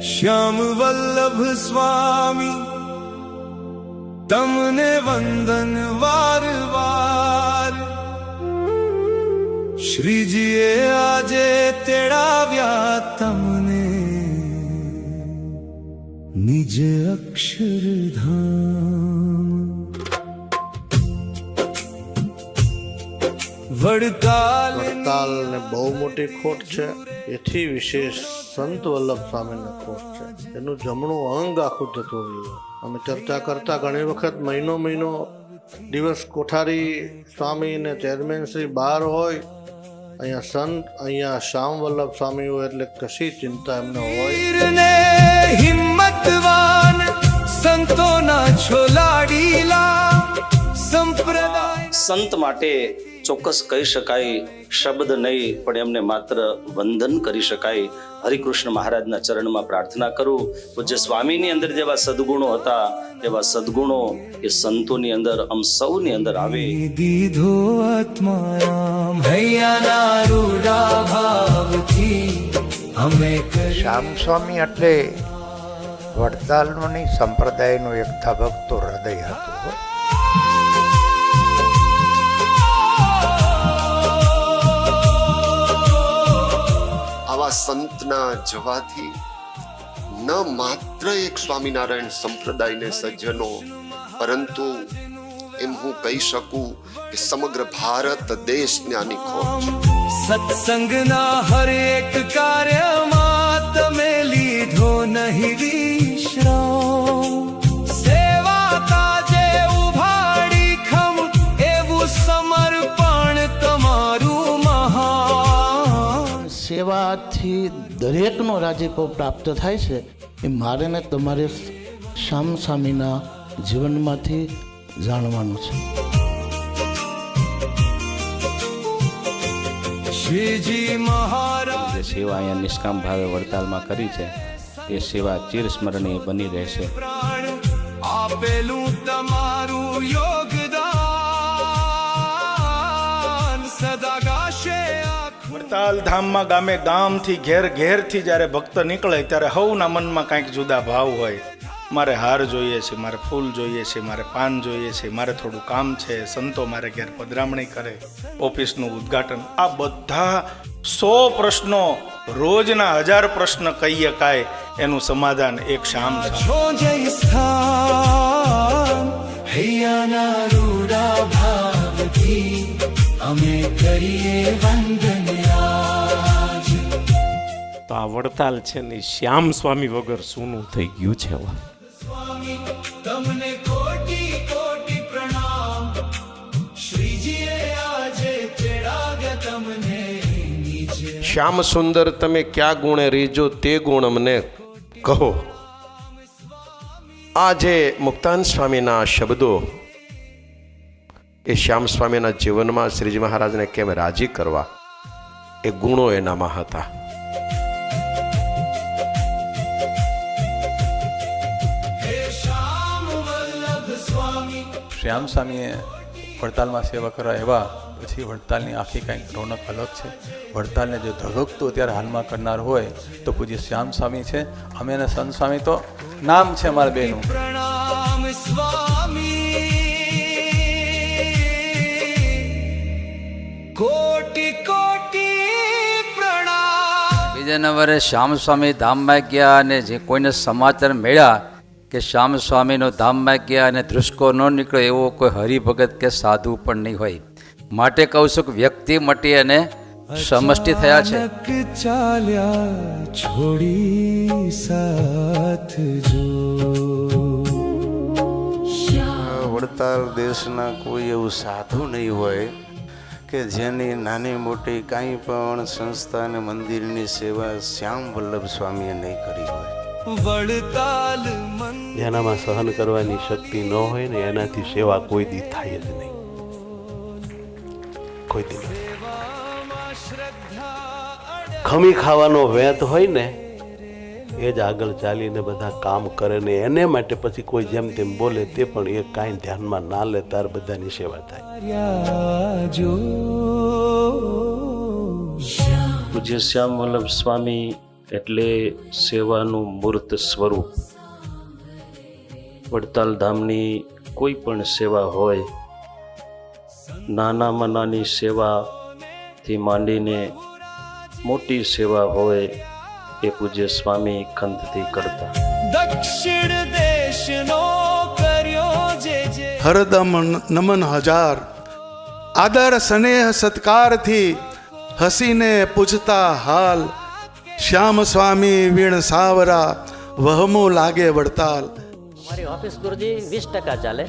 શ્યામ વલ્લભ સ્વામી તમને વંદન વાર વાર, શ્રીજીએ આજે તેડાવ્યા તમને નિજ અક્ષરધામ. વડતાલને બહુ મોટી ખોટ છે, એથી વિશેષ સંત વલ્લભ સ્વામીને ખોટ છે. એનું જમણું અંગ આખું જતું રહ્યું. અમે ચર્ચા કરતા ઘણી વખત મહિનો દિવસ કોઠારી સ્વામી ને ચેરમેન શ્રી બહાર હોય, અહીંયા સંત, અહીંયા શ્યામ વલ્લભ સ્વામી હોય એટલે કશી ચિંતા એમને હોય. હિંમતવાન સંતોના છોલાડીલા સંપ્રદાય. સંત માટે ચોક્કસ કહી શકાય શબ્દ નહીં, પણ એમને માત્ર વંદન કરી શકાય. હરિકૃષ્ણ મહારાજના ચરણમાં પ્રાર્થના કરું, પૂજ્ય સ્વામીની અંદર જેવા સદગુણો હતા એવા સદગુણો એ સંતોની અંદર, આમ સૌની અંદર આવે. દીધો આત્મારામ હૈયાના રૂડા ભાવથી અમે શ્યામ સ્વામી એટલે વડતાલનું નહીં, સંપ્રદાયનું એક ધબકતો હૃદય હતું. આવા સંતના જવાથી ન માત્ર એક સ્વામિનારાયણ સંપ્રદાયને સજ્જનો, પરંતુ એમ હું કહી શકું કે સમગ્ર ભારત દેશને આની ખોટ છે. સત્સંગના હરેક કાર્યમાં તમે લીધો નહીં વિશ્રામ, સેવા કાજે ઉભાડી ખમ એવું સમર્પણ તમારું મહાન. સેવાથી દરેકનો રાજીપો પ્રાપ્ત થાય છે, એ મારે ને તમારે શ્યામ સ્વામીના જીવનમાંથી જાણવાનું છે. શ્રીજી મહારાજ જે સેવા અહીંયા નિષ્કામ ભાવે વડતાલમાં કરી છે એ સેવા ચિરસ્મરણીય બની રહેશે. પ્રાણ આપેલું તમારું યોગદાન સદા ગાશે. વડતાલ ધામમાં ગામે ગામથી ઘેરથી જ્યારે ભક્ત નીકળે ત્યારે હવના મનમાં કાંઈક જુદા ભાવ હોય. મારે હાર જોઈએ છે, મારે ફૂલ જોઈએ છે, મારે પાન જોઈએ છે, મારે થોડું કામ છે, સંતો મારે ઘેર પધરામણી કરે, ઓફિસનું ઉદ્ઘાટન, આ બધા 100 પ્રશ્નો, રોજના 1000 પ્રશ્ન કહી શકાય, એનું સમાધાન એક શ્યામ હૈયાના રૂડા ભાવથી અમે કરીએ વંદન આજ. તો આ વડતાલ છે ને શ્યામ સ્વામી વગર સૂનું થઈ ગયું છે. તમને કોટી કોટી પ્રણામ, શ્રીજીએ આજે તેડાવ્યા તમને નીચે. શ્યામ સુંદર તમે ક્યાં ગુણે રીજો તે ગુણ અમને કહો. આજે મુક્તાન સ્વામીના શબ્દો એ શ્યામ સ્વામીના જીવનમાં શ્રીજી મહારાજને કેમ રાજી કરવા, એ ગુણો એનામાં હતા. શ્યામ સ્વામીએ વડતાલમાં સેવા કરવા એવા પછી વડતાલની આખી કંઈક રોનક અલગ છે. વડતાલને જો ધગકતું અત્યારે હાલમાં કરનાર હોય તો પૂજ્ય શ્યામ સ્વામી છે. અમે અને સંત સ્વામી તો નામ છે અમારા બેનું. પ્રણામ સ્વામી, કોટી કોટી પ્રણામ. બીજા નંબરે શ્યામ સ્વામી ધામમાં ગયા અને જે કોઈને સમાચાર મળ્યા કે શ્યામ સ્વામીનો ધામમાં ગયા અને ધ્રુસકો ન નીકળ્યો એવો કોઈ હરિભગત કે સાધુ પણ નહીં હોય. માટે કહું છું કે વ્યક્તિ મટી અને સમષ્ટિ થયા છે. ચાલ્યા છોડી સાથ જો. વડતાલ દેશના કોઈ એવું સાધુ નહીં હોય કે જેની નાની મોટી કાંઈ પણ સંસ્થા અને મંદિરની સેવા શ્યામ વલ્લભ સ્વામીએ નહીં કરી હોય. વડતાલ એનામાં સહન કરવાની શક્તિ ન હોય ને એનાથી સેવા કોઈ દી થાય જ નહીં, કોઈ દી નહીં. ખમી ખાવાનો વેત હોય ને એ જ આગળ ચાલીને બધા કામ કરે ને એને માટે પછી કોઈ જેમ તેમ બોલે તે પણ એ કાંઈ ધ્યાનમાં ના લે, તાર બધાની સેવા થાય. જો પૂજ્ય શ્યામ વલ્લભ સ્વામી એટલે સેવાનું મૂર્ત સ્વરૂપ. વડતાલ ધામની કોઈ પણ સેવા હોય, નાનામાં નાની સેવાથી માંડીને મોટી સેવા હોય, એ પૂજ્ય સ્વામી ખંતથી કરતા. દક્ષિણ દેશનો કર્યો જે હરદમ નમન હજાર, આદર સ્નેહ સત્કારથી હસીને પૂછતા હાલ. શ્યામ સ્વામી વીણ સાવરા વહમો લાગે વડતાલ. અમારી ઓફિસ ગુરુજી 20% ચાલે,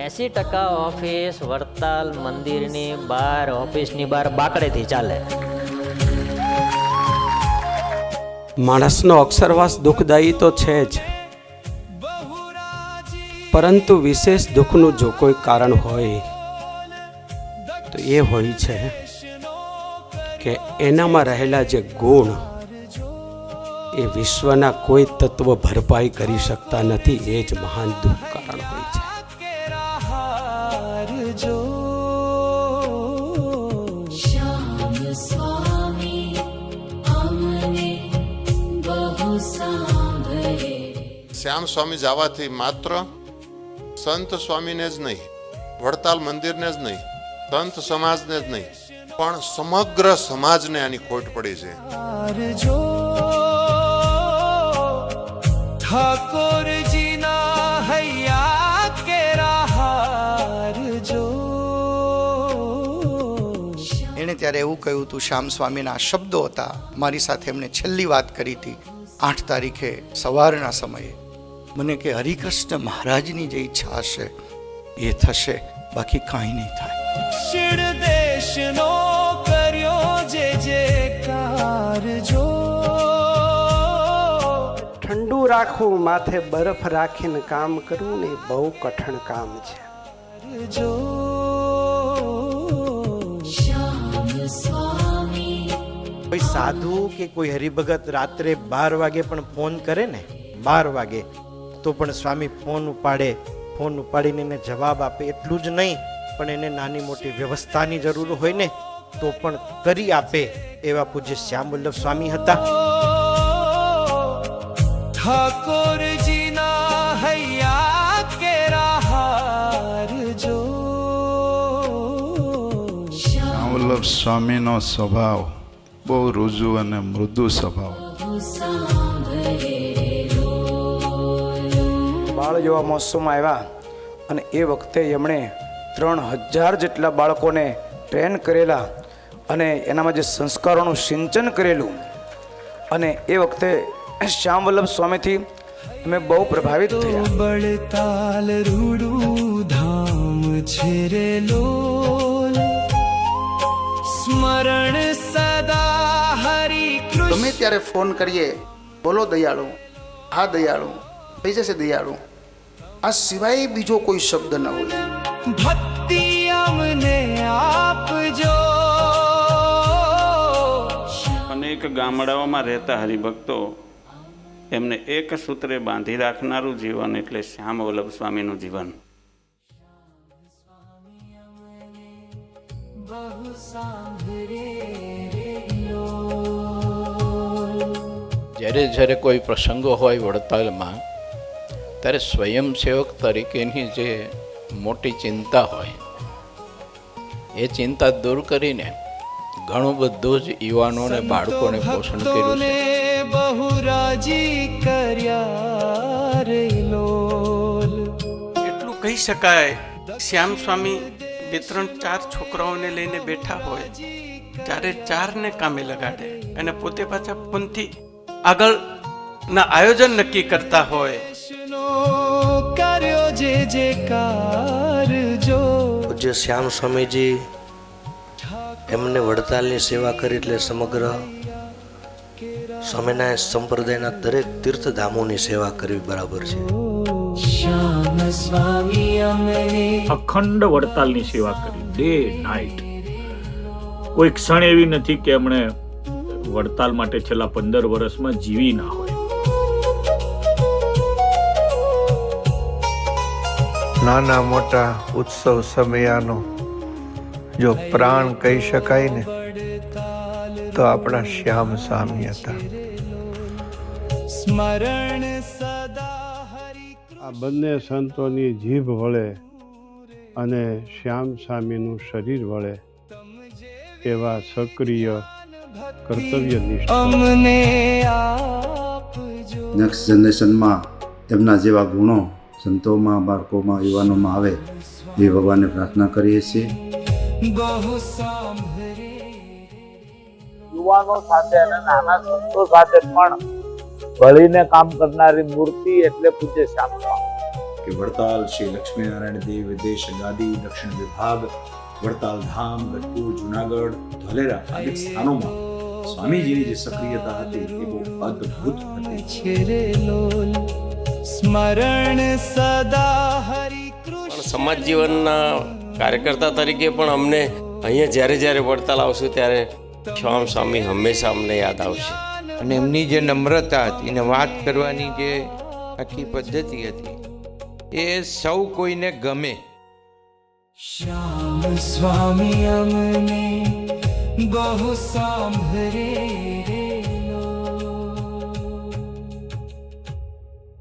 80% ઓફિસ વડતાલ મંદિરની બહાર, ઓફિસની બહાર બાકડેથી ચાલે. માણસનો અક્ષરવાસ દુઃખદાયી તો છે જ, પરંતુ વિશેષ દુઃખનું જો કોઈ કારણ હોય તો એ હોય છે કે એનામાં રહેલા જે ગુણ એ વિશ્વના કોઈ તત્વ ભરપાઈ કરી શકતા નથી. એ જ મહાન દુઃખ કારણ હોય છે. શ્યામ સ્વામી જવાથી માત્ર સંત સ્વામીને જ નહીં, વડતાલ મંદિરને જ નહીં, સંત સમાજને જ નહીં, પણ સમગ્ર સમાજને આની ખોટ પડી છે. ઠાકોરજીના હૈયા કેરા હાર જો. એણે ત્યારે એવું કહ્યું હતું, શ્યામ સ્વામીના શબ્દો હતા, મારી સાથે એમણે છેલ્લી વાત કરી હતી 8 તારીખે સવારના સમયે. મને કે હરિકૃષ્ણ મહારાજની જે ઈચ્છા હશે એ થશે, બાકી કાંઈ નહીં થાય. દક્ષિણ દેશનો કર્યો જે કાર જો. ઠંડુ રાખવું માથે બરફ રાખીને કામ કરવું ને બહુ કઠણ કામ છે. જો કોઈ સાધુ કે કોઈ હરિભગત રાત્રે 12 વાગે પણ ફોન કરે ને, 12 વાગે તો પણ સ્વામી ફોન ઉપાડે, ફોન ઉપાડીને એને જવાબ આપે. એટલું જ નહીં, પણ એને નાની મોટી વ્યવસ્થાની જરૂર હોય ને તો પણ કરી આપે. એવા પૂજ્ય શ્યામ વલ્લભ સ્વામી હતા. ઠાકોરજીના હૈયા કેરા હાર જો. શ્યામ વલ્લભ સ્વામીનો સ્વભાવ બહુ રુજુ અને મૃદુ સ્વભાવ. બાળ જેવા મહોત્સવમાં આવ્યા અને એ વખતે એમણે 3000 જેટલા બાળકોને ટ્રેન કરેલા અને એનામાં જે સંસ્કારોનું સિંચન કરેલું. અને એ વખતે શ્યામ વલ્લભ સ્વામીથી અમે બહુ પ્રભાવિત થયા. બળતાલ રૂડું ધામ છે રે લોલ, સ્મરણ સદા હરિ કૃષ્ણ. ગમે ત્યારે ફોન કરીએ, બોલો દયાળુ, હા દયાળુ, થઈ જશે દયાળુ, આ સિવાય બીજો કોઈ શબ્દ ન હોય. ભક્તિ અમને આપજો. અનેક ગામડાઓમાં રહેતા હરિભક્તો એમને એક સૂત્રે બાંધી રાખનારું જીવન એટલે શ્યામ વલ્લભ સ્વામીનું જીવન. જ્યારે જ્યારે કોઈ પ્રસંગો હોય વડતાલમાં, ત્યારે સ્વયંસેવક તરીકેની જે મોટી ચિંતા હોય એ ચિંતા દૂર કરીને ઘણું બધું જ યુવાનો અને બાળકોને પોષણ કર્યું છે. બહુ રાજી કર્યા રે લોલ. એટલું કહી શકાય, શ્યામ સ્વામી 2-3-4 છોકરાઓને લઈને બેઠા હોય ત્યારે 4ને કામે લગાડે અને પોતે પાછા ફોનથી આગળના આયોજન નક્કી કરતા હોય. કર્યો જે કાર જો. પૂજ્ય શ્યામ સ્વામીજી એમને વડતાલની સેવા કરી એટલે સમગ્ર સ્વામિનારાયણ સંપ્રદાયના દરેક તીર્થધામોની સેવા કરવી બરાબર છે. શ્યામ સ્વામી અમને અખંડ વડતાલની સેવા કરી, ડે નાઇટ. કોઈ ક્ષણ એવી નથી કે એમણે વડતાલ માટે છેલ્લા 15 વર્ષમાં જીવી ના હોય. નાના મોટા ઉત્સવ સમયાનો જો પ્રાણ કહી શકાય ને તો આપણા શ્યામ સ્વામી હતા. સ્મરણ સદા આ બંને સંતોની જીભ વળે અને શ્યામ સ્વામીનું શરીર વળે એવા સક્રિય કર્તવ્યનિષ્ઠ અમને આપજો. નેક્સ્ટ જનરેશનમાં એમના જેવા ગુણો સંતોમાં, બાળકોમાં, યુવાનોમાં આવે એ ભગવાનને પ્રાર્થના કરીએ છીએ. બહુ સાંભળે યુવાનો સાથે અને નાના સંતો સાથે પણ ભળીને કામ કરનારી મૂર્તિ એટલે પૂજ્ય શ્યામ સ્વામી. કે વડતાલ શ્રી લક્ષ્મીનારાયણ દેવ વિદેશ ગાદી દક્ષિણ વિભાગ, વડતાલ ધામ, ગઢપુર, જુનાગઢ, ધોલેરા આદિ સ્થાનોમાં સ્વામીજીની જે સક્રિયતા હતી એ બહુ અદ્ભુત હતી. સ્મરણ સદા હરિ પણ સમાજ જીવનના કાર્યકર્તા તરીકે પણ અમને અહીંયા જ્યારે જ્યારે વડતાલ આવશું ત્યારે શ્યામ સ્વામી હંમેશા અમને યાદ આવશે. અને એમની જે નમ્રતા હતી અને વાત કરવાની જે આખી પદ્ધતિ હતી એ સૌ કોઈને ગમે. શ્યામ સ્વામી અમને બહુ સાંભળે રે.